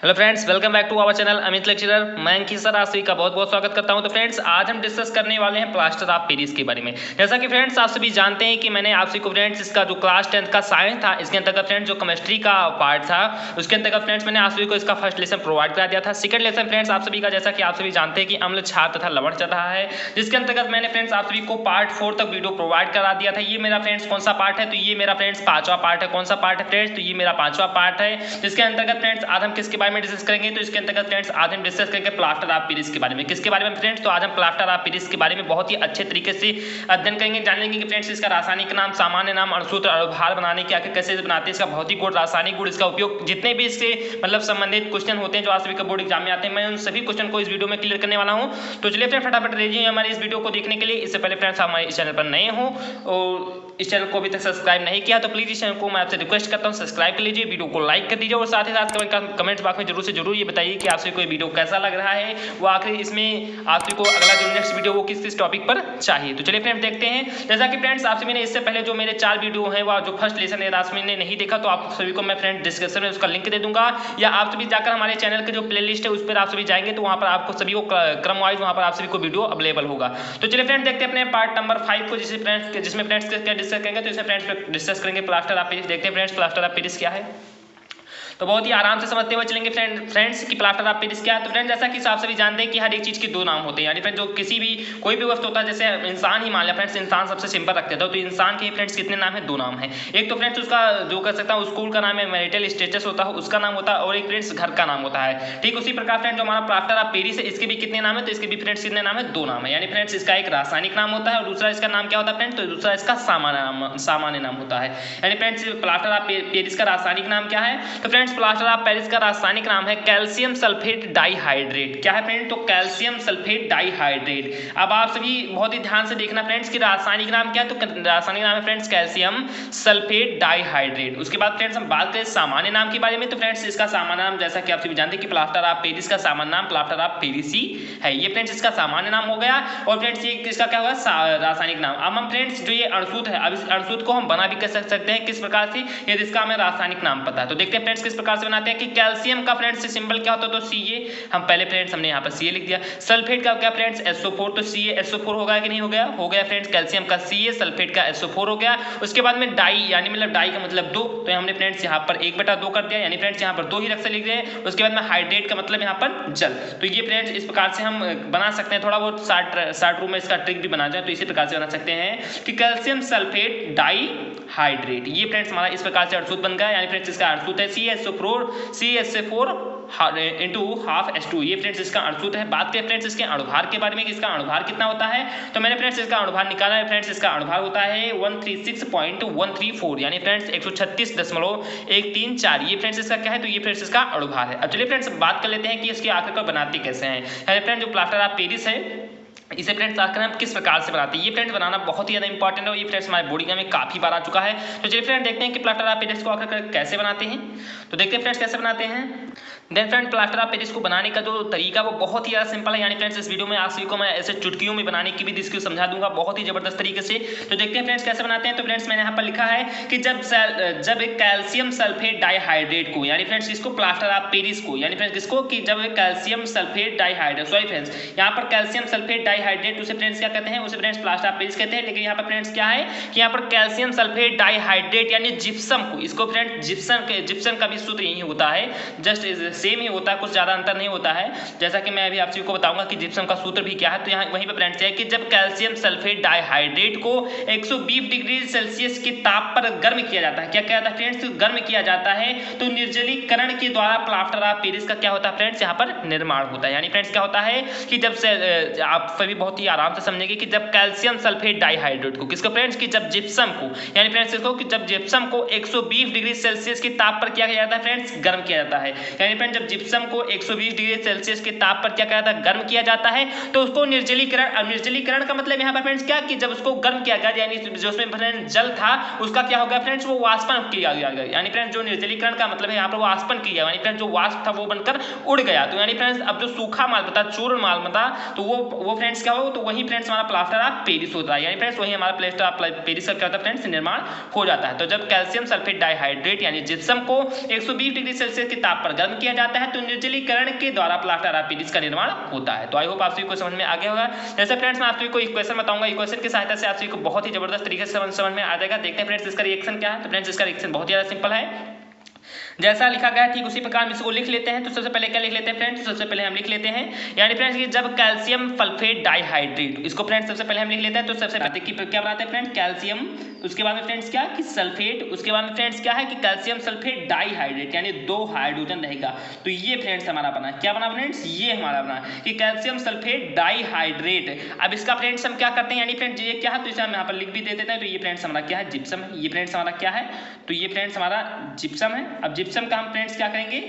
Hello friends, welcome back to our channel Amit lecturer. मैं Ankit sir आप सभी का बहुत बहुत स्वागत करता हूं। तो फ्रेंड्स, आज हम डिस्कस करने वाले हैं प्लास्टर ऑफ पेरिस के बारे में। जैसा कि फ्रेंड्स आप सभी जानते हैं कि मैंने आप सभी को फ्रेंड्स इसका जो क्लास 10th का साइंस था, इसके अंतर्गत फ्रेंड्स जो केमिस्ट्री का पार्ट था, उसके अंतर्गत फ्रेंड्स मैंने आप सभी को इसका फर्स्ट लेसन प्रोवाइड करा दिया था। सेकंड लेसन फ्रेंड्स आप सभी का, जैसा कि आप सभी जानते हैं कि अम्ल, क्षार तथा लवण चल रहा है, जिसके अंतर्गत मैंने फ्रेंड्स आप सभी को पार्ट 4 तक वीडियो प्रोवाइड करा दिया था। ये मेरा फ्रेंड्स कौन सा पार्ट है? तो ये मेरा फ्रेंड्स 5वां पार्ट है। कौन सा पार्ट है फ्रेंड्स? तो ये मेरा 5वां पार्ट है, जिसके अंतर्गत फ्रेंड्स आज हम किसके बारे में डिस्कस करेंगे? तो इसके अंतर्गत फ्रेंड्स आज हम डिस्कस करेंगे प्लास्टर ऑफ पेरिस के बारे में। किसके बारे में फ्रेंड्स? तो आज हम प्लास्टर ऑफ पेरिस के बारे में बहुत ही अच्छे तरीके से अध्ययन करेंगे, जान लेंगे कि फ्रेंड्स इसका रासायनिक नाम, सामान्य नाम, अणुसूत्र, अणुभार बनाने के आखिर कैसे बनाते हैं, इसका भौतिक गुण, रासायनिक गुण, इसका उपयोग, जितने भी इससे मतलब संबंधित क्वेश्चन होते हैं जो आज सभी का बोर्ड एग्जाम में आते हैं, मैं उन सभी क्वेश्चन को इस वीडियो में क्लियर करने वाला हूं। तो चलिए फ्रेंड्स फटाफट रेडी हमारे इस वीडियो को देखने के लिए। इससे पहले फ्रेंड्स हमारे इस चैनल पर नए हो और इस चैनल को अभी तक सब्सक्राइब नहीं किया तो प्लीज इस चैनल को मैं आपसे रिक्वेस्ट करता हूं सब्सक्राइब कर लीजिए, वीडियो को लाइक कर दीजिए और साथ ही साथ कमेंट बॉक्स में जरूर से जरूर ये बताइए कि आपसे कोई वीडियो कैसा लग रहा है, वो आखिर इसमें आप सभी को अगला जो नेक्स्ट वीडियो वो किस टॉपिक पर चाहिए। तो चलिए फ्रेंड्स देखते हैं। जैसा कि फ्रेंड्स आपसे मैंने इससे पहले जो मेरे 4 वीडियो हैं वो जो फर्स्ट लेसन है राशि ने नहीं देखा तो आप सभी को मैं फ्रेंड डिस्क्रिप्शन में उसका लिंक दे दूंगा, या आप सभी जाकर हमारे चैनल के जो प्लेलिस्ट है उस पर आप सभी जाएंगे तो वहां पर आपको सभी को क्रम वाइज वहां पर आप सभी को वीडियो अवेलेबल होगा। तो चलिए फ्रेंड्स देखते हैं अपने पार्ट नंबर 5 को, जिसमें फ्रेंड्स क्या डिस्कस करेंगे। तो इसमें फ्रेंड्स डिस्कस करेंगे प्लास्टर ऑफ पेरिस। देखते हैं फ्रेंड्स प्लास्टर ऑफ पेरिस क्या है, तो बहुत ही आराम से समझते हुए चलेंगे फ्रेंड्स कि प्लास्टर ऑफ पेरिस क्या है। तो फ्रेंड्स जैसा कि आप सभी जानते हैं कि हर एक चीज के 2 नाम होते हैं, यानी फ्रेंड्स जो किसी भी कोई भी वस्तु होता है, जैसे इंसान ही मान लिया फ्रेंड्स, इंसान सबसे सिंपल रखते हैं तो इंसान के फ्रेंड्स कितने नाम है? 2 नाम है। एक तो फ्रेंड्स उसका जो कर सकता हूँ स्कूल का नाम है, मैरिटल स्टेटस होता है उसका नाम होता है, और एक फ्रेंड्स घर का नाम होता है। ठीक उसी प्रकार फ्रेंड्स जो हमारा प्लास्टर ऑफ पेरिस है इसके भी कितने नाम है? तो इसके भी फ्रेंड्स कितने नाम है? 2 नाम है। यानी फ्रेंड्स इसका एक रासायनिक नाम होता है और दूसरा इसका नाम क्या होता है फ्रेंड्स? तो दूसरा इसका सामान्य नाम होता है। यानी फ्रेंड्स प्लास्टर ऑफ पेरिस का रासायनिक नाम क्या है? तो फ्रेंड्स प्लास्टर ऑफ पेरिस का रासायनिक नाम है कैल्शियम सल्फेट डाइहाइड्रेट। क्या है फ्रेंड? तो कैल्शियम सल्फेट डाइहाइड्रेट। अब आप सभी बहुत ही ध्यान से देखना फ्रेंड्स कि रासायनिक नाम क्या है? तो रासायनिक नाम है फ्रेंड्स कैल्शियम सल्फेट डाइहाइड्रेट। उसके बाद फ्रेंड्स हम बात करें सामान्य नाम के बारे में, तो फ्रेंड्स इसका सामान्य नाम जैसा कि आप सभी जानते हैं कि प्लास्टर ऑफ पेरिस का सामान्य नाम प्लास्टर ऑफ पेरिस ही है। ये फ्रेंड्स इसका सामान्य नाम हो गया। और फ्रेंड्स ये इसका क्या होगा? रासायनिक नाम। अब हम फ्रेंड्स जो ये अणुसूत्र है, अब इस अणुसूत्र को हम बना भी कर सकते हैं किस प्रकार से, यदि इसका हमें रासायनिक नाम पता है। तो देखते हैं फ्रेंड्स किस प्रकार से बनाते हैं कि कैल्शियम का फ्रेंड्स सिंबल क्या होता है? तो Ca, हम पहले फ्रेंड्स हमने यहाँ पर Ca लिख दिया। सल्फेट का क्या फ्रेंड्स? SO4, तो CaSO4 होगा कि नहीं हो गया? हो गया फ्रेंड्स। कैल्शियम का Ca, सल्फेट का SO4 हो गया। उसके बाद में डाई, यानी मतलब डाई का मतलब 2, तो हमने फ्रेंड्स यहाँ पर 1/2 कर दिया, यानी फ्रेंड्स यहाँ पर 2 ही अक्षर लिख दिए। उसके बाद में हाइड्रेट का मतलब यहाँ पर जल। तो ये फ्रेंड्स इस प्रकार से हम बना सकते हैं, थोड़ा बहुत शार्ट रूम में इसका ट्रिक भी बना जाए तो इसी प्रकार से बना सकते हैं कि कैल्शियम सल्फेट डाई हाइड्रेट। ये फ्रेंड्स हमारा इस प्रकार से अणुसूत्र बन गया। यानी फ्रेंड्स इसका अणुसूत्र है CaSO4 इंटू हाफ H2। ये फ्रेंड्स इसका अणुसूत्र है। बात करें फ्रेंड्स इसके अणुभार के बारे में कि इसका अणुभार कितना होता है, तो मैंने फ्रेंड्स इसका अणुभार निकाला है। फ्रेंड्स इसका अणुभार होता है 136.134, यानी फ्रेंड्स 136.134। ये फ्रेंड्स इसका क्या है? तो ये फ्रेंड्स इसका अणुभार है। अब चलिए फ्रेंड्स बात कर लेते हैं कि इसके आखिर बनाते कैसे हैं। यानी फ्रेंड्स जो प्लास्टर ऑफ पेरिस है इसे फ्रेंड्स आखिर हम किस प्रकार से बनाते हैं, ये फ्रेंड्स बनाना बहुत ही ज़्यादा इंपॉर्टेंट है और ये फ्रेंड्स हमारे बोर्ड एग्जाम में काफ़ी बार आ चुका है। तो चलिए फ्रेंड देखते हैं कि प्लास्टर ऑफ पेरिस को आखिर कैसे बनाते हैं। तो देखते हैं फ्रेंड्स कैसे बनाते हैं। Then friend plaster of Paris को बनाने का जो तरीका वो बहुत ही ज़्यादा सिंपल है। यानी फ्रेंड्स इस वीडियो में आप सभी को मैं ऐसे चुटकियों में बनाने की भी इसको समझा दूंगा बहुत ही जबरदस्त तरीके से। तो देखते हैं फ्रेंड्स कैसे बनाते हैं। तो फ्रेंड्स मैंने यहाँ पर लिखा है कि जब एक कैल्शियम सल्फेट डाइहाइड्रेट को, यानी फ्रेंड्स इसको प्लास्टर ऑफ पेरिस को, यानी फ्रेंड्स किसको कि जब calcium sulphate dihydrate, sorry friends यहाँ पर कैल्शियम सल्फेट डाइहाइड्रेट उसे फ्रेंड्स क्या कहते हैं? उसे फ्रेंड्स प्लास्टर ऑफ पेरिस कहते हैं। लेकिन यहाँ पर फ्रेंड्स क्या है कि यहाँ पर कैल्शियम सल्फेट डाइहाइड्रेट यानी जिप्सम को, इसको फ्रेंड्स जिप्सम का भी सूत्र यही होता है, जस्ट सेम ही होता है, कुछ ज्यादा अंतर नहीं होता है। जैसा कि मैं अभी आप सभी को बताऊंगा कि जिप्सम का सूत्र भी क्या है। तो यहाँ वहीं पर फ्रेंड्स है कि जब कैल्शियम सल्फेट डाइहाइड्रेट को 120 डिग्री सेल्सियस के ताप पर गर्म किया जाता है, क्या किया जाता है फ्रेंड्स? गर्म किया जाता है तो निर्जलीकरण के द्वारा प्लास्टर ऑफ पेरिस का क्या होता है फ्रेंड्स? यहाँ पर निर्माण होता है। यानी फ्रेंड्स क्या होता है कि जब से आप सभी बहुत ही आराम से समझेंगे कि जब कैल्शियम सल्फेट डाइहाइड्रेट को, किसको फ्रेंड्स की जब जिप्सम को, यानी फ्रेंड्स इसको कि जब जिप्सम को 120 डिग्री सेल्सियस के ताप पर क्या किया जाता है फ्रेंड्स? गर्म किया जाता है। यानी फ्रेंड्स जब जिप्सम को 120 डिग्री सेल्सियस के ताप पर क्या किया जाता है? गर्म किया जाता है तो उसको निर्जलीकरण, अब निर्जलीकरण का मतलब यहाँ पर फ्रेंड्स क्या कि जब उसको गर्म किया गया, यानी जो उसमें फ्रेंड्स जल था उसका क्या हो गया फ्रेंड्स? वो वाष्पन किया गया। यानी फ्रेंड्स जो निर्जलीकरण का मतलब है यहाँ पर वाष्पन किया, यानी फ्रेंड्स जो वाष्प था वो बनकर उड़ गया। तो यानी फ्रेंड्स अब जो सूखा माल बता, चूर्ण माल बता, तो वो फ्रेंड्स क्या हो, तो वही फ्रेंड्स हमारा प्लास्टर ऑफ पेरिस होता है। यानी फ्रेंड्स वही हमारा प्लास्टर ऑफ पेरिस का क्या होता है फ्रेंड्स? निर्माण हो जाता है। तो जब कैल्शियम सल्फेट डाइहाइड्रेट यानी जिप्सम को 120 डिग्री सेल्सियस के ताप पर गर्म किया जाता है तो निर्जलीकरण के द्वारा प्लास्टर ऑफ पेरिस का निर्माण होता है। तो आई होप आप सभी को समझ में आ गया होगा। जैसे फ्रेंड्स मैं आप सभी को इक्वेशन बताऊंगा, इक्वेशन की सहायता से आप सभी को बहुत ही जबरदस्त तरीके से समझ में आ जाएगा। देखते हैं फ्रेंड्स इसका रिएक्शन क्या है। तो फ्रेंड्स इसका रिएक्शन बहुत ज़्यादा सिंपल है, जैसा लिखा गया ठीक उसी प्रकार हम इसको लिख लेते हैं। तो सबसे पहले क्या लिख लेते हैं फ्रेंड्स, सबसे पहले हम लिख लेते हैं यानी फ्रेंड्स कि जब कैल्शियम सल्फेट डाइहाइड्रेट, इसको फ्रेंड्स सबसे पहले हम लिख लेते हैं। तो सबसे पहले क्या बनाते हैं फ्रेंड्स, कैल्शियम, उसके बाद में फ्रेंड्स क्या कि सल्फेट, उसके बाद में फ्रेंड्स क्या है कि कैल्शियम सल्फेट डाइहाइड्रेट यानी 2 हाइड्रोजन रहेगा। तो ये फ्रेंड्स हमारा बना, क्या बना फ्रेंड्स, ये हमारा बना कि कैल्शियम सल्फेट डाइहाइड्रेट। अब इसका फ्रेंड्स हम क्या करते हैं यानी फ्रेंड्स ये क्या है, तो इसे हम यहाँ पर लिख भी दे देते हैं। तो ये फ्रेंड्स हमारा क्या है, जिप्सम है। ये फ्रेंड्स हमारा क्या है, तो ये फ्रेंड्स हमारा जिप्सम है। अब जिप्सम का हम फ्रेंड्स क्या करेंगे,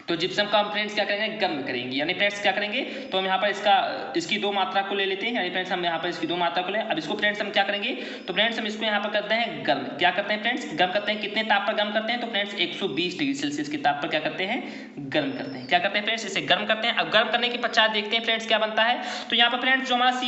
तो जिप्सम का हम फ्रेंड्स क्या करेंगे, गर्म करेंगे। यानी फ्रेंड्स क्या करेंगे, तो हम यहाँ पर इसकी 2 मात्रा को ले लेते हैं। यानी फ्रेंड्स हम यहाँ पर इसकी 2 मात्रा को ले, अब इसको फ्रेंड्स हम क्या करेंगे, तो फ्रेंड्स हम इसको यहाँ पर करते हैं गर्म। क्या करते हैं फ्रेंड्स, गर्म करते हैं। कितने ताप पर गर्म करते हैं, तो फ्रेंड्स 120 डिग्री सेल्सियस के ताप पर क्या करते हैं, गर्म करते हैं। क्या करते हैं फ्रेंड्स, इसे गर्म करते हैं। अब गर्म करने के पश्चात देखते हैं फ्रेंड्स क्या बनता है। तो यहाँ पर फ्रेंड्स जो हमारा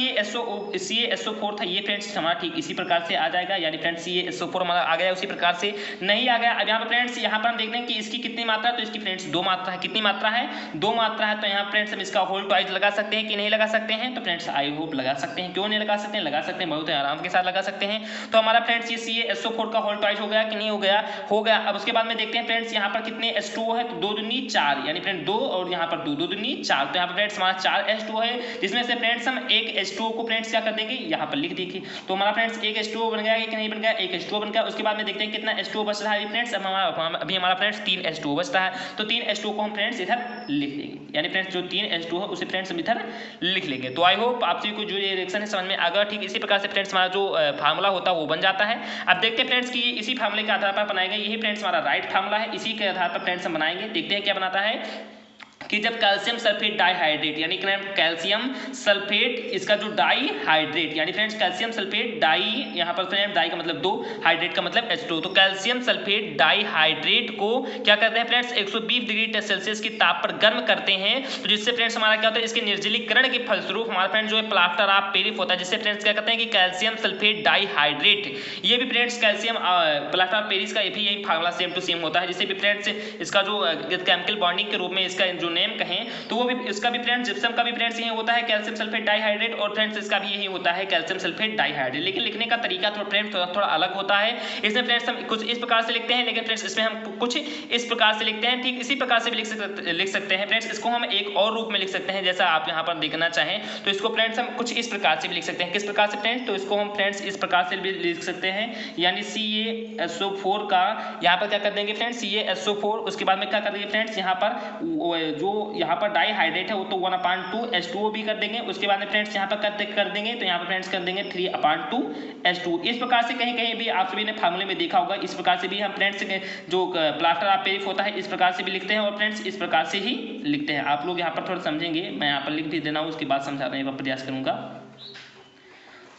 CaSO4 था, ये फ्रेंड्स हमारा ठीक इसी प्रकार से आ जाएगा। यानी फ्रेंड्स CaSO4 हमारा आ गया उसी प्रकार से, नहीं आ गया। अब यहाँ पर फ्रेंड्स यहाँ पर हम देखते हैं कि इसकी कितनी मात्रा, तो इसकी फ्रेंड्स 2 मात्रा है। कितनी मात्रा है, 2 मात्रा है। तो यहाँ फ्रेंड्स हम इसका होल ट्वाइस लगा सकते हैं कि नहीं लगा सकते हैं, तो फ्रेंड्स आई होप लगा सकते हैं। क्यों नहीं लगा सकते हैं, लगा सकते हैं, बहुत आराम के साथ लगा सकते हैं। तो हमारा फ्रेंड्स ये CaSO4 का होल ट्वाइस हो गया कि नहीं हो गया, हो गया। अब उसके बाद में देखते हैं फ्रेंड्स यहाँ पर कितने H2O है, तो 2 दूनी 4, यानी फ्रेंड 2 और यहाँ पर 2 दूनी 4। तो यहाँ पर फ्रेंड्स हमारा 4 H2O है, जिसमें से फ्रेंड्स हम एक H2O को फ्रेंड्स क्या कर देंगे, यहाँ पर लिख देंगे। तो हमारा फ्रेंड्स एक H2O बन गया कि नहीं बन गया, एक H2O बन गया। उसके बाद में देखते हैं कितना H2O बच रहा है फ्रेंड्स। अभी हमारा फ्रेंड्स 3 H2O बचता है। तो 3 H2O को हम फ्रेंड्स इधर लिख देंगे। यानी फ्रेंड्स जो 3 H2O है उसे फ्रेंड्स हम इधर लिख लेंगे। तो आई होप आप सभी को जो ये रिएक्शन है समझ में आ गया। ठीक इसी प्रकार से फ्रेंड्स हमारा जो फार्मूला होता है वो बन जाता है। अब देखते हैं फ्रेंड्स कि इसी फार्मूले के आधार पर बनाएंगे, यही फ्रेंड्स हमारा राइट फार्मूला है, इसी के आधार पर फ्रेंड्स हम बनाएंगे। देखते हैं क्या बनाता है कि जब कैल्शियम सल्फेट डाइहाइड्रेट यानी कैल्शियम सल्फेट, इसका जो डाइहाइड्रेट यानी फ्रेंड्स कैल्शियम सल्फेट डाई, यहाँ पर फ्रेंड्स डाई का मतलब 2, हाइड्रेट का मतलब H2। तो कैल्शियम सल्फेट डाइहाइड्रेट को क्या करते हैं फ्रेंड्स 120 डिग्री सेल्सियस की ताप पर गर्म करते हैं। तो जिससे फ्रेंड्स हमारा क्या होता है, इसके निर्जलीकरण के फलस्वरूप हमारा फ्रेंड्स जो है प्लास्टर ऑफ पेरिस होता है, जिससे फ्रेंड्स क्या करते हैं कि कैल्शियम सल्फेट डाइहाइड्रेट, ये भी friends calcium plaster of Paris का भी यही फार्मूला सेम टू सेम होता है। जिससे भी फ्रेंड्स इसका जो केमिकल बॉन्डिंग के रूप में इसका जो नेम कहें, तो वो भी इसका भी फ्रेंड्स जिप्सम का भी फ्रेंड्स यही होता है कैल्शियम सल्फेट डाइहाइड्रेट, और फ्रेंड्स इसका भी यही होता है कैल्शियम सल्फेट डाइहाइड्रेट। लेकिन लिखने का तरीका थोड़ा अलग होता है। इसमें फ्रेंड्स हम कुछ इस प्रकार से लिखते हैं, लेकिन फ्रेंड्स इसमें हम कुछ इस प्रकार से लिखते हैं। ठीक इसी प्रकार से भी लिख सकते हैं फ्रेंड्स। इसको हम एक और रूप में लिख सकते हैं, जैसा आप यहाँ पर देखना चाहें तो इसको फ्रेंड्स हम कुछ इस प्रकार से भी लिख सकते हैं। किस प्रकार से फ्रेंड्स, तो इसको हम फ्रेंड्स इस प्रकार से भी लिख सकते हैं। यानी CaSO4 का यहाँ पर क्या कर देंगे फ्रेंड्स, CaSO4, उसके बाद में क्या कर देंगे फ्रेंड्स, यहाँ पर जो यहाँ पर डाइहाइड्रेट है वो तो 1/2 H2O भी कर देंगे। उसके बाद में फ्रेंड्स यहाँ पर कर देंगे, तो यहाँ पर फ्रेंड्स कर देंगे 3/2 H2। इस प्रकार से कहीं कहीं भी आप सभी ने फार्मूले में देखा होगा, इस प्रकार से भी हम फ्रेंड्स जो प्लास्टर ऑफ पेरिस होता है इस प्रकार से भी लिखते हैं, और फ्रेंड्स इस प्रकार से ही लिखते हैं। आप लोग यहाँ पर थोड़ा समझेंगे, मैं यहाँ पर लिख भी देना हूँ, उसके बाद समझाने का प्रयास करूँगा।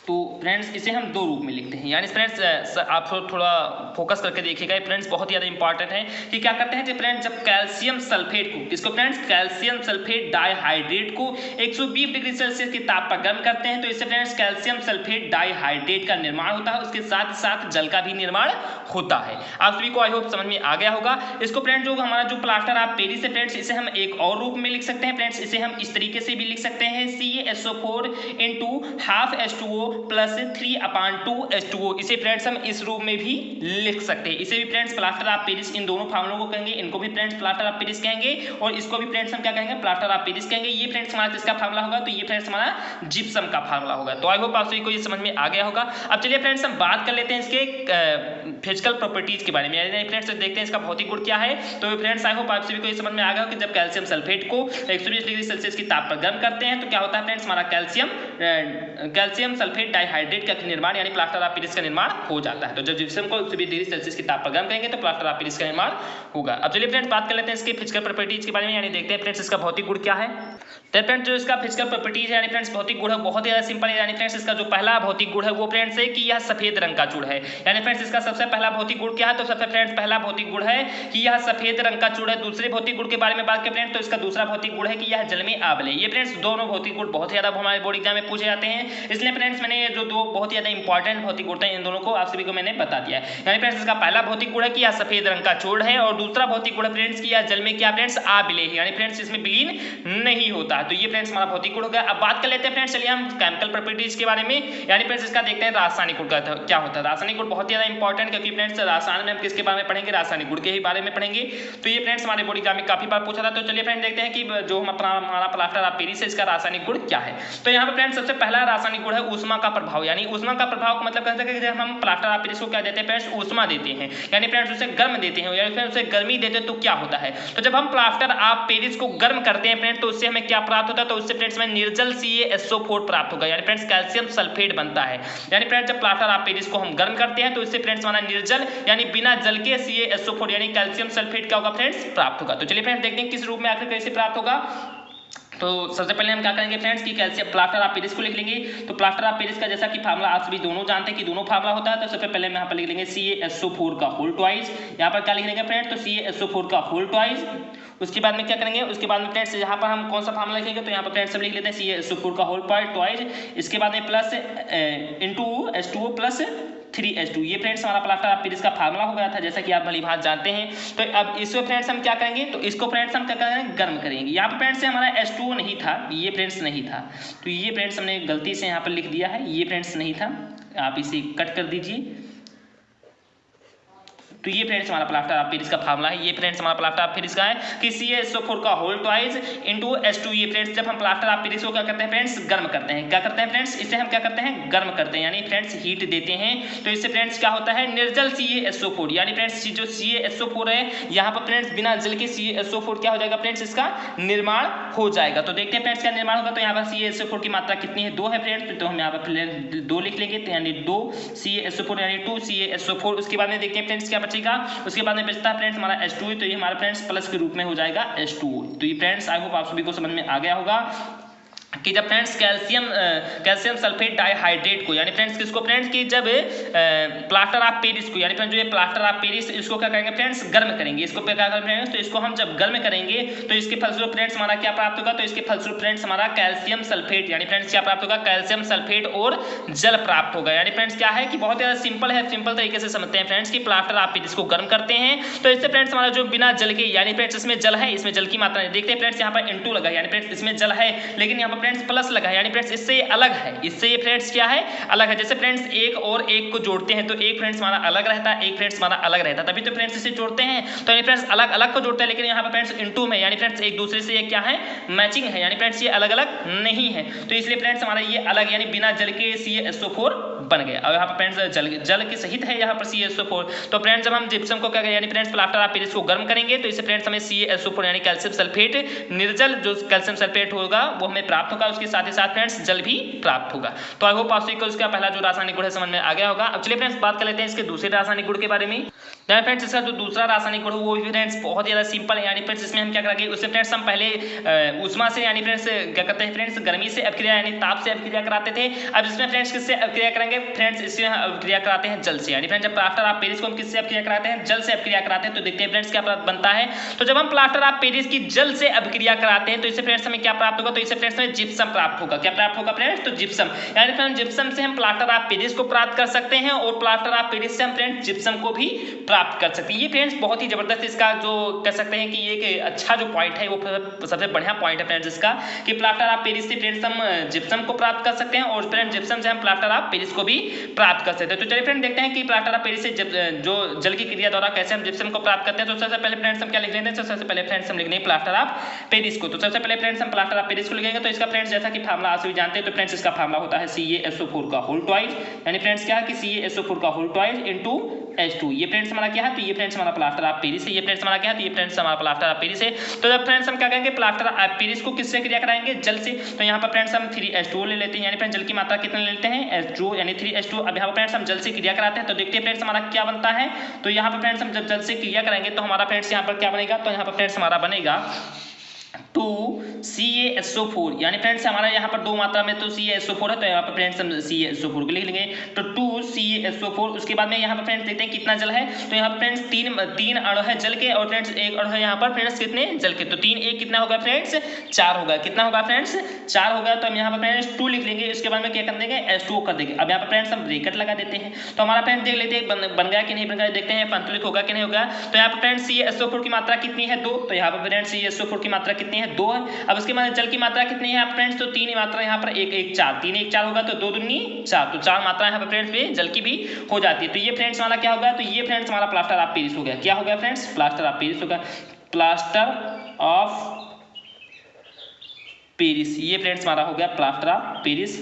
तो फ्रेंड्स इसे हम 2 रूप में लिखते हैं। यानी फ्रेंड्स आप थोड़ा फोकस करके देखिएगा, फ्रेंड्स बहुत ज़्यादा इंपॉर्टेंट है कि क्या करते हैं कि फ्रेंड्स जब कैल्शियम सल्फेट को, इसको फ्रेंड्स कैल्शियम सल्फेट डाइहाइड्रेट को 120 डिग्री सेल्सियस की ताप पर गर्म करते हैं, तो इससे फ्रेंड्स कैल्शियम सल्फेट डाइहाइड्रेट का निर्माण होता है, उसके साथ साथ जल का भी निर्माण होता है। आप सभी को आई होप समझ में आ गया होगा। इसको फ्रेंड्स जो हमारा जो प्लास्टर ऑफ पेरिस है फ्रेंड्स, इसे हम एक और रूप में लिख सकते हैं फ्रेंड्स। इसे हम इस तरीके से भी लिख सकते हैं, CaSO4 × ½ H2O + 3/2 H2O। इसे फ्रेंड्स हम इस रूप में भी लिख सकते हैं। इसे भी फ्रेंड्स प्लास्टर ऑफ पेरिस, इन दोनों फार्मूलों को कहेंगे, इनको भी फ्रेंड्स प्लास्टर ऑफ पेरिस कहेंगे, और इसको भी फ्रेंड्स हम क्या कहेंगे, प्लास्टर ऑफ पेरिस कहेंगे। ये फ्रेंड्स हमारा किसका फार्मूला होगा, तो ये फ्रेंड्स हमारा जिप्सम का फार्मूला होगा। तो आई होप आप सभी को ये समझ में आ गया होगा। अब चलिए फ्रेंड्स हम बात कर लेते हैं इसके फिजिकल प्रॉपर्टीज के बारे में। यानी फ्रेंड्स देखते हैं इसका भौतिक गुण क्या है। तो फ्रेंड्स आई होप आप सभी को ये समझ में आ गया कि जब कैल्शियम सल्फेट को 120 डिग्री सेल्सियस की ताप पर गर्म करते हैं, तो क्या होता है फ्रेंड्स, हमारा कैल्शियम सल्फेट डाइहाइड्रेट का निर्माण यानी प्लास्टर ऑफ पेरिस का निर्माण हो जाता है। तो जब जिप्सम को 120 डिग्री सेल्सियस की ताप पर गर्म करेंगे तो प्लास्टर ऑफ पेरिस का निर्माण होगा। अब चलिए फ्रेंड्स बात कर लेते हैं इसके फिजिकल प्रॉपर्टीज के बारे में। यानी देखते हैं फ्रेंड्स इसका भौतिक गुण क्या है। तो फ्रेंड्स जो इसका फिजिकल प्रॉपर्टीज है यानी फ्रेंड्स भौतिक गुण है, बहुत ही ज्यादा सिंपल है। यानी फ्रेंड्स इसका जो पहला भौतिक गुण है वो फ्रेंड्स है कि यह सफेद रंग का चूड़ है। यानी फ्रेंड्स इसका सबसे पहला भौतिक गुण क्या है, तो सबसे फ्रेंड्स पहला भौतिक गुण है कि यह सफेद रंग का चूड़ है। दूसरे भौतिक गुण के बारे में बात करें फ्रेंड्स, तो इसका दूसरा भौतिक गुण है कि यह जल में आबल है। ये फ्रेंड्स दोनों भौतिक गुण बहुत ज्यादा हमारे बोर्ड एग्जाम में पूछे जाते हैं। इसलिए फ्रेंड्स मैंने जो दो बहुत ही ज्यादा इंपॉर्टेंट भौतिक गुण हैं इन दोनों को आप सभी को मैंने बता दिया है। यानी फ्रेंड्स इसका पहला भौतिक गुण है कि यह सफेद रंग का छोड़ है, और दूसरा भौतिक गुण फ्रेंड्स की जल में क्या फ्रेंड्स आविलेय है, यानी फ्रेंड्स इसमें विलीन नहीं होता। तो ये फ्रेंड्स हमारा भौतिक गुण हो गया। अब बात कर लेते हैं फ्रेंड्स, चलिए हम केमिकल प्रॉपर्टीज के बारे में, यानी फ्रेंड्स इसका देखते हैं रासायनिक गुण क्या होता है। रासायनिक गुण बहुत ज्यादा इंपॉर्टेंट, क्योंकि फ्रेंड्स रसायन में हम किसके बारे में पढ़ेंगे, रासायनिक गुण के ही बारे में पढ़ेंगे। तो ये फ्रेंड्स हमारे बोर्ड एग्जाम में काफी बार पूछा था। तो चलिए फ्रेंड्स देखते हैं कि जो हमारा प्लास्टर ऑफ पेरिस है इसका रासायनिक गुण क्या है। तो यहाँ पे फ्रेंड्स सबसे पहला रासायनिक गुण है ऊष्मा का प्रभाव, यानी ऊष्मा का प्रभाव का मतलब कहते हैं कि जब हम प्लास्टर ऑफ पेरिस को क्या देते हैं फ्रेंड्स, ऊष्मा देते हैं, यानी फ्रेंड्स उसे गर्म देते हैं, यानी फ्रेंड्स उसे गर्मी देते हैं। तो क्या होता है, तो जब हम प्लास्टर ऑफ पेरिस को गर्म करते हैं फ्रेंड्स, तो उससे हमें क्या प्राप्त होता है, तो उससे फ्रेंड्स में निर्जल CaSO4 प्राप्त होगा, यानी फ्रेंड्स कैल्शियम सल्फेट बनता है। यानी फ्रेंड्स जब प्लास्टर ऑफ पेरिस को हम गर्म करते हैं तो इससे फ्रेंड्स हमारा निर्जल यानी बिना जल के CaSO4 यानी कैल्शियम सल्फेट क्या होगा फ्रेंड्स, प्राप्त होगा। तो चलिए फ्रेंड्स देखते हैं किस रूप में आखिर कैसे प्राप्त होगा। तो सबसे पहले हम क्या करेंगे फ्रेंड्स कि कैल्शियम प्लास्टर ऑफ पेरिस को लिख लेंगे। तो प्लास्टर ऑफ पेरिस का जैसा कि फार्मूला आप सभी दोनों जानते हैं कि दोनों फार्मूला होता है। तो सबसे पहले हम यहाँ पर लिख लेंगे CaSO4 का होल ट्वाइस। यहाँ पर क्या लिख लेंगे फ्रेंड्स, तो CaSO4 का होल ट्वाइस। उसके बाद में क्या करेंगे, उसके बाद में फ्रेंड्स यहाँ पर हम कौन सा फार्मूला लिखेंगे, तो यहाँ पर फ्रेंड्स हम लिख लेते हैं CaSO4 का होल ट्वाइस। इसके बाद में plus into H2O plus 3H2। ये फ्रेंड्स हमारा प्लास्टर ऑफ पेरिस का फार्मूला हो गया था, जैसा कि आप भली भांति जानते हैं। तो अब इसको फ्रेंड्स हम क्या करेंगे, तो इसको फ्रेंड्स हम क्या करेंगे, गर्म करेंगे। यहाँ पर फ्रेंड्स से हमारा H2O नहीं था, ये फ्रेंड्स नहीं था, तो ये फ्रेंड्स हमने गलती से यहाँ पर लिख दिया है, ये फ्रेंड्स नहीं था, आप इसे कट कर दीजिए। तो ये फ्रेंड्स हमारा प्लास्टर ऑफ पेरिस का फार्मूला है। ये फ्रेंड्स हमारा प्लास्टर ऑफ पेरिस का है कि CaSO4 का होल ट्वाइस इंटू H2। ये फ्रेंड्स जब हम प्लास्टर ऑफ पेरिस को क्या करते हैं फ्रेंड्स, गर्म करते हैं। क्या करते हैं फ्रेंड्स, इसे हम क्या करते हैं, गर्म करते हैं, यानी फ्रेंड्स हीट देते हैं। तो इससे फ्रेंड्स क्या होता है, निर्जल CaSO4, यानी फ्रेंड्स जो CaSO4 है यहाँ पर फ्रेंड्स बिना जल के CaSO4 क्या हो जाएगा फ्रेंड्स, इसका निर्माण हो जाएगा। तो देखते हैं फ्रेंड्स क्या निर्माण होगा। तो यहाँ पर CaSO4 की मात्रा कितनी है, 2 है फ्रेंड्स, तो हम यहाँ पर 2 लिख लेंगे, तो यानी 2 CaSO4 यानी 2 CaSO4। उसके बाद में देखते हैं फ्रेंड्स क्या बचेगा, उसके बाद में बचता है फ्रेंड्स हमारा H2, तो ये हमारा फ्रेंड्स प्लस के रूप में हो जाएगा H2O। तो ये फ्रेंड्स आई होप आप सभी को समझ में आ गया होगा कि जब फ्रेंड्स कैल्शियम सल्फेट डाइहाइड्रेट को, यानी फ्रेंड्स किसको फ्रेंड्स की जब प्लास्टर ऑफ पेरिस को, यानी फ्रेंड्स जो ये प्लास्टर ऑफ पेरिस इसको क्या करेंगे फ्रेंड्स, गर्म करेंगे। इसको क्या करेंगे फ्रेंड्स, तो इसको हम जब गर्म करेंगे तो इसके फलस्वरूप फ्रेंड्स हमारा क्या प्राप्त होगा, तो इसके फलस्वरूप फ्रेंड्स हमारा कैल्शियम सल्फेट, यानी फ्रेंड्स क्या प्राप्त होगा, कैल्शियम सल्फेट और जल प्राप्त होगा। यानी फ्रेंड्स क्या है कि बहुत ज्यादा सिंपल है, सिंपल तरीके से समझते हैं फ्रेंड्स कि प्लास्टर ऑफ पेरिस को गर्म करते हैं तो इससे फ्रेंड्स हमारा जो बिना जल के, यानी फ्रेंड्स इसमें जल है, इसमें जल की मात्रा देखते हैं फ्रेंड्स यहाँ पर इंटू लगा, यानी फ्रेंड्स इसमें जल है लेकिन यहाँ पर फ्रेंड्स प्लस लगा है, फ्रेंड्स इससे अलग है, इससे ये फ्रेंड्स क्या है, अलग है। जैसे फ्रेंड्स एक और एक को जोड़ते हैं तो एक फ्रेंड्स हमारा अलग रहता है, एक फ्रेंड्स हमारा अलग रहता है, तभी तो फ्रेंड्स इसे जोड़ते हैं। तो ये फ्रेंड्स अलग अलग को जोड़ते हैं, लेकिन यहाँ पर फ्रेंड्स इनटू में, यानी फ्रेंड्स एक दूसरे से ये क्या है, मैचिंग है, यानी फ्रेंड्स ये अलग अलग नहीं है। तो इसलिए फ्रेंड्स हमारा ये अलग, यानी बिना जल के CaSO4 बन गया। और यहाँ पर फ्रेंड्स जल के सहित है यहाँ पर CaSO4। तो फ्रेंड्स जब हम जिप्सम को क्या करें, यानी फ्रेंड्स प्लास्टर ऑफ पेरिस को गर्म करेंगे तो इससे फ्रेंड्स हमें CaSO4 यानी कैल्शियम सल्फेट, निर्जल जो कैल्शियम सल्फेट होगा वो हमें प्राप्त होगा, उसके साथ ही साथ फ्रेंड्स जल भी प्राप्त होगा। तो आई होप आप सभी को इसका पहला जो रासायनिक गुण है समझ में आ गया होगा। अब चलिए फ्रेंड्स बात कर लेते हैं इसके दूसरे रासायनिक गुण के बारे में। फ्रेंड्स इसका जो दूसरा रासायनिक गुण वो भी फ्रेंड्स बहुत ज्यादा सिंपल है, यानी फ्रेंड्स इसमें हम क्या करेंगे, उससे फ्रेंड्स हम पहले ऊष्मा से, यानी फ्रेंड्स क्या करते हैं फ्रेंड्स, गर्मी से अभिक्रिया यानी ताप से अभिक्रिया कराते थे। अब इसमें फ्रेंड्स किससे अभिक्रिया करेंगे फ्रेंड्स, इससे अभिक्रिया कराते हैं जल से, यानी फ्रेंड्स जब प्लास्टर ऑफ पेरिस को हम किससे अभिक्रिया कराते हैं, जल से अभिक्रिया कराते हैं। तो देखते हैं फ्रेंड्स क्या बनता है। तो जब हम प्लास्टर ऑफ पेरिस की जल से अभिक्रिया कराते हैं तो इससे फ्रेंड्स हमें क्या प्राप्त होगा, तो इससे फ्रेंड्स हमें जिप्सम प्राप्त होगा। क्या प्राप्त होगा फ्रेंड्स, तो जिप्सम, यानी फ्रेंड्स जिप्सम से हम प्लास्टर ऑफ पेरिस को प्राप्त कर सकते हैं और प्लास्टर ऑफ पेरिस से हम फ्रेंड्स जिप्सम को भी प्राप्त कर सकते हैं। ये फ्रेंड्स बहुत ही जबरदस्त इसका जो कह सकते हैं कि ये एक अच्छा जो पॉइंट है, वो सबसे बढ़िया पॉइंट है फ्रेंड्स इसका, कि प्लास्टर ऑफ पेरिस से फ्रेंड्स हम जिप्सम को प्राप्त कर सकते हैं और फ्रेंड्स जिप्सम से हम प्लास्टर ऑफ पेरिस को भी प्राप्त कर सकते हैं। तो चलिए फ्रेंड्स देखते हैं कि प्लास्टर ऑफ पेरिस से जो जल की क्रिया द्वारा कैसे हम जिप्सम को प्राप्त करते हैं। तो सबसे पहले फ्रेंड्स हम क्या लिख लेते हैं, सबसे पहले फ्रेंड्स हम लिख लेंगे प्लास्टर ऑफ पेरिस को। तो सबसे पहले फ्रेंड्स हम प्लास्टर ऑफ पेरिस को लिखेंगे। तो इसका फ्रेंड्स जैसा कि फार्मूला आप सभी जानते हैं, तो फ्रेंड्स इसका फार्मूला होता है CaSO4 का होल ट्वाइस, यानी फ्रेंड्स क्या है कि CaSO4 का होल ट्वाइस इनटू H2। ये फ्रेंड्स हमारा क्या है, तो ये फ्रेंड्स हमारा प्लास्टर ऑफ पेरिस है, ये फ्रेंड्स हमारा क्या है, तो ये फ्रेंड्स हमारा प्लास्टर ऑफ पेरिस है। तो जब फ्रेंड्स हम क्या करेंगे, प्लास्टर ऑफ पेरिस को किससे क्रिया कराएंगे, जल से। तो यहाँ पर फ्रेंड्स हम 3H2 ले लेते हैं, यानी फ्रेंड्स जल की मात्रा कितने लेते हैं, H2 यानी 3H2। अब यहाँ पर फ्रेंड्स हम जल से क्रिया कराते हैं तो देखते हैं फ्रेंड्स हमारा क्या बनता है। तो यहाँ पर फ्रेंड्स हम जब जल से क्रिया करेंगे तो हमारा फ्रेंड्स यहाँ पर क्या बनेगा, तो यहाँ पर फ्रेंड्स हमारा बनेगा 2CaSO4, यानी फ्रेंड्स हमारा यहाँ पर दो मात्रा में तो CaSO4 है, तो यहाँ पर फ्रेंड्स हम CaSO4 को लिख लेंगे, तो 2CaSO4। उसके बाद में यहाँ पर फ्रेंड्स देखते हैं कितना जल है, तो यहाँ पर फ्रेंड्स तीन अणु है जल के, और फ्रेंड्स एक अणु है यहाँ पर फ्रेंड्स कितने जल के, तो 3 1 कितना होगा फ्रेंड्स 4 होगा, कितना होगा फ्रेंड्स 4 होगा। तो हम यहाँ पर फ्रेंड्स 2 लिख लेंगे, इसके बाद में क्या कर देंगे H2O कर देंगे। अब यहाँ पर फ्रेंड्स हम ब्रैकेट लगा देते हैं, तो हमारा फ्रेंड्स देख लेते हैं बन गया कि नहीं बन गया, देखते हैं संतुलित होगा कि नहीं होगा। तो यहाँ पर फ्रेंड्स CaSO4 की मात्रा कितनी है 2, तो यहाँ पर फ्रेंड्स CaSO4 की मात्रा कितनी है 2 है। अब उसके बाद जल की मात्रा कितनी है फ्रेंड्स, तो 3 मात्रा यहाँ पर 1 1 4, 3 1 4 होगा, तो 2 दूनी 4, तो 4 मात्रा यहाँ पर फ्रेंड्स पे जल की भी हो जाती है। तो ये फ्रेंड्स हमारा क्या होगा, तो ये फ्रेंड्स हमारा प्लास्टर ऑफ पेरिस हो गया। क्या हो गया फ्रेंड्स, प्लास्टर ऑफ पेरिस होगा, प्लास्टर ऑफ पेरिस, ये फ्रेंड्स हमारा हो गया प्लास्टर ऑफ पेरिस।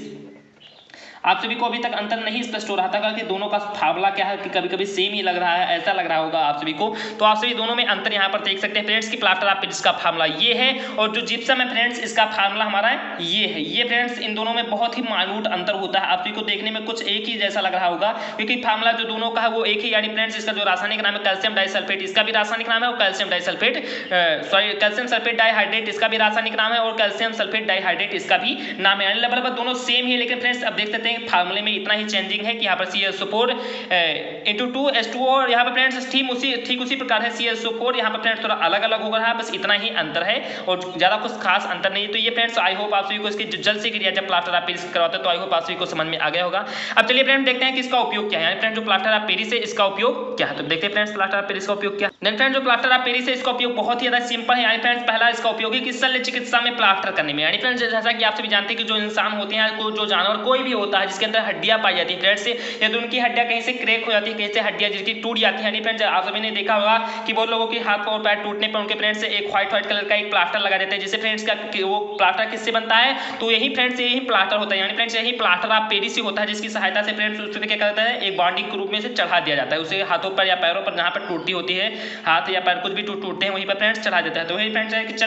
आप सभी को अभी तक अंतर नहीं स्पष्ट हो रहा था कि दोनों का फार्मूला क्या है, कि कभी कभी सेम ही लग रहा है, ऐसा लग रहा होगा आप सभी को, तो आप सभी दोनों में अंतर यहाँ पर देख सकते हैं फ्रेंड्स कि प्लास्टर ऑफ पेरिस का फार्मूला ये है, और जो जिप्सम है फ्रेंड्स इसका फार्मूला हमारा ये है। ये फ्रेंड्स इन दोनों में बहुत ही माइन्यूट अंतर होता है, आप सभी को देखने में कुछ एक ही जैसा लग रहा होगा, क्योंकि फार्मूला जो दोनों का है वो एक ही, यानी फ्रेंड्स इसका जो रासायनिक नाम है कैल्शियम डाइसल्फेट, इसका भी रासायनिक नाम है, और calcium disulphate calcium sulphate dihydrate इसका भी रासायनिक नाम है, और कैल्शियम सल्फेट डाइहाइड्रेट इसका भी नाम है, यानी लगभग दोनों सेम ही है। लेकिन फ्रेंड्स अब देख सकते हैं फार्मूले में इतना ही चेंजिंग है कि यहाँ पर CaSO4 × 2H2O, और यहाँ पर फ्रेंड्स ठीक उसी प्रकार है CaSO4, यहाँ पर फ्रेंड्स थोड़ा अलग अलग हो रहा है, बस इतना ही अंतर है और ज़्यादा कुछ खास अंतर नहीं। तो ये फ्रेंड्स आई होप आप सभी को इसकी जल्द से क्रिया जब प्लास्टर ऑफ पेरिस करवाते हैं तो आई होप आप सभी को समझ में आ गया होगा। अब चलिए फ्रेंड्स देखते हैं कि इसका उपयोग क्या है, यानी फ्रेंड्स जो प्लास्टर ऑफ पेरिस है इसका उपयोग क्या है, तो देखते हैं फ्रेंड्स प्लास्टर ऑफ पेरिस का उपयोग क्या है। फ्रेंड्स जो प्लास्टर ऑफ पेरिस है इसका उपयोग बहुत ही ज्यादा सिंपल है, यानी फ्रेंड्स पहला इसका उपयोग है कि शल्य चिकित्सा में प्लास्टर करने में, यानी फ्रेंड्स जैसा कि आप सभी जानते हैं कि जो इंसान होते हैं, जो जानवर कोई भी होता है जिसके अंदर हड्डियां पाई जाती है फ्रेंड्स, या तो उनकी हड्डियां कहीं से क्रैक हो जाती है, कहीं से हड्डियां जिसकी टूट जाती है, यानी फ्रेंड्स आप सभी ने देखा होगा कि बहुत लोगों के हाथ और पैर टूटने पर उनके फ्रेंड्स एक व्हाइट कलर का एक प्लास्टर लगा देते हैं, जिससे फ्रेंड्स का वो प्लास्टर किससे बनता है, तो यही फ्रेंड्स यही प्लास्टर होता है, यानी फ्रेंड्स यही प्लास्टर ऑफ पेरिस होता है, जिसकी सहायता से फ्रेंड्स उस पर क्या करता है एक बॉन्डिंग के रूप में से चढ़ा दिया जाता है, उसे हाथों पर या पैरों पर जहाँ पर टूटती होती है, हाथ या पैर कुछ भी टूटते हैं वहीं पर फ्रेंड्स चढ़ा देता है। तो वही फ्रेंड्स है कि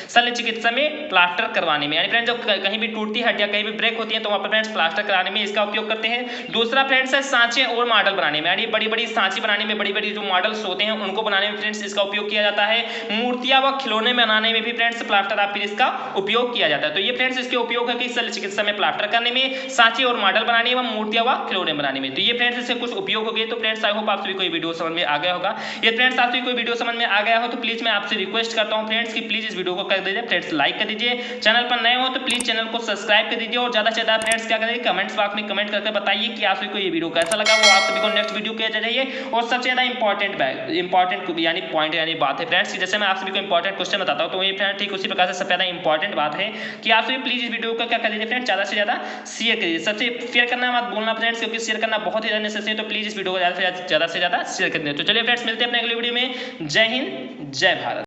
शल्य चिकित्सा में प्लास्टर करवाने में, यानी फ्रेंड्स जब कहीं भी टूटती है हड्डियां कहीं भी ब्रेक होती है तो वहाँ पर फ्रेंड्स प्लास्टर कराने में इसका उपयोग करते हैं। दूसरा फ्रेंड्स है सांचे और मॉडल बनाने में, यानी बड़ी बड़ी सांची बनाने में, बड़ी बड़ी जो मॉडल्स होते हैं उनको बनाने में फ्रेंड्स इसका उपयोग किया जाता है। मूर्तियां व खिलौने बनाने में भी फ्रेंड्स प्लास्टर ऑफ पेरिस का उपयोग किया जाता है। तो ये फ्रेंड्स इसके उपयोग है कि शल्य चिकित्सा में प्लास्टर करने में, सांचे और मॉडल बनाने में, मूर्तियां व खिलौने बनाने में। तो ये फ्रेंड्स इससे कुछ उपयोग हो गए। तो फ्रेंड्स आई होप आप सभी को ये वीडियो समझ में आ गया होगा। ये फ्रेंड्स आप सभी को वीडियो समझ में आ गया हो तो प्लीज मैं आपसे रिक्वेस्ट करता हूं फ्रेंड्स कि प्लीज इस वीडियो को कर दीजिए फ्रेंड्स, लाइक कर दीजिए, चैनल पर नए हो तो प्लीज चैनल को सब्सक्राइब कर दीजिए, और ज्यादा से ज्यादा फ्रेंड्स क्या करें कमेंट्स बॉक्स में कमेंट करके बताइए कि आप सभी को ये वीडियो कैसा लगा, वो आप सभी को नेक्स्ट वीडियो किया जाइए। और सबसे ज्यादा इंपॉर्टेंट यानी पॉइंट यानी बात है फ्रेंड्स, जैसे मैं आप सभी को इंपॉर्टेंट क्वेश्चन बताता हूं तो ये फ्रेंड्स ठीक उसी प्रकार से सबसे ज्यादा इंपॉर्टेंट बात है कि आप सभी प्लीज इस वीडियो को क्या कर दीजिए फ्रेंड्स, ज्यादा से ज्यादा शेयर करिए। सबसे शेयर करना मत भूलना फ्रेंड्स, क्योंकि शेयर करना बहुत ही ज्यादा नेसेसरी है, तो प्लीज इस वीडियो को ज्यादा से ज्यादा शेयर कर दीजिए। तो चलिए फ्रेंड्स मिलते हैं अपने अगले वीडियो में। जय हिंद, जय भारत।